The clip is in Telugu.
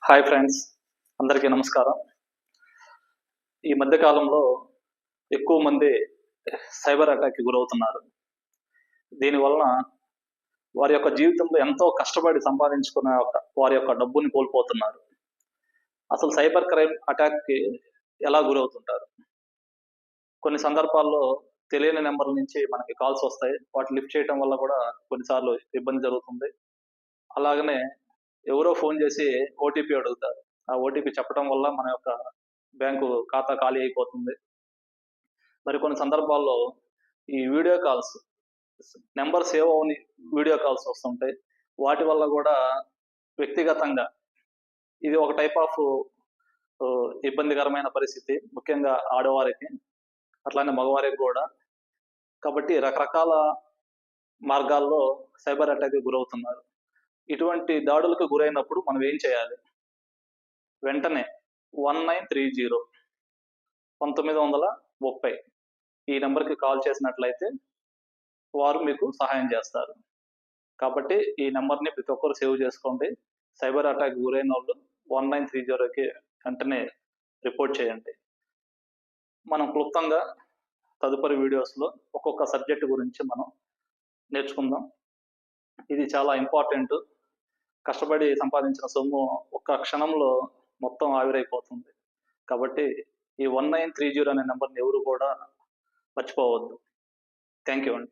హాయ్ ఫ్రెండ్స్, అందరికీ నమస్కారం. ఈ మధ్య కాలంలో ఎక్కువ మంది సైబర్ అటాక్‌కి గురవుతున్నారు. దీనివలన వారి యొక్క జీవితంలో ఎంతో కష్టపడి సంపాదించుకున్న వారి యొక్క డబ్బుని కోల్పోతున్నారు. అసలు సైబర్ క్రైమ్ అటాక్‌కి ఎలా గురవుతుంటారు? కొన్ని సందర్భాల్లో తెలియని నంబర్ల నుంచి మనకి కాల్స్ వస్తాయి. వాటిని లిఫ్ట్ చేయటం వల్ల కూడా కొన్నిసార్లు ఇబ్బంది జరుగుతుంది. అలాగనే ఎవరో ఫోన్ చేసి ఓటీపీ అడుగుతారు. ఆ ఓటీపీ చెప్పడం వల్ల మన యొక్క బ్యాంకు ఖాతా ఖాళీ అయిపోతుంది. మరికొన్ని సందర్భాల్లో ఈ వీడియో కాల్స్, నంబర్ సేవ్ అవ్వని వీడియో కాల్స్ వస్తుంటాయి. వాటి వల్ల గూడా వ్యక్తిగతంగా ఇది ఒక టైప్ ఆఫ్ ఇబ్బందికరమైన పరిస్థితి. ముఖ్యంగా ఆడవారికి, అట్లానే మగవారికి గూడా. కాబట్టి రకరకాల మార్గాల్లో సైబర్ అటాక్‌కి గురవుతున్నారు. ఇటువంటి దాడులకు గురైనప్పుడు మనం ఏం చేయాలి? వెంటనే 1930 1930 ఈ నంబర్‌కి కాల్ చేసినట్లయితే వారు మీకు సహాయం చేస్తారు. కాబట్టి ఈ నంబర్‌ని ప్రతి ఒక్కరు సేవ్ చేసుకోండి. సైబర్ అటాక్‌కి గురైనోళ్ళు 1930కి వెంటనే రిపోర్ట్ చేయండి. మనం క్లుప్తంగా తదుపరి వీడియోస్‌లో ఒక్కొక్క సబ్జెక్ట్ గురించి మనం నేర్చుకుందాం. ఇది చాలా ఇంపార్టెంట్. కష్టపడి సంపాదించిన సొమ్ము ఒక్క క్షణంలో మొత్తం ఆవిరైపోతుంది. కాబట్టి ఈ 1930 అనే నంబర్‌ని ఎవరు కూడా మర్చిపోవద్దు. థాంక్ యూ అండి.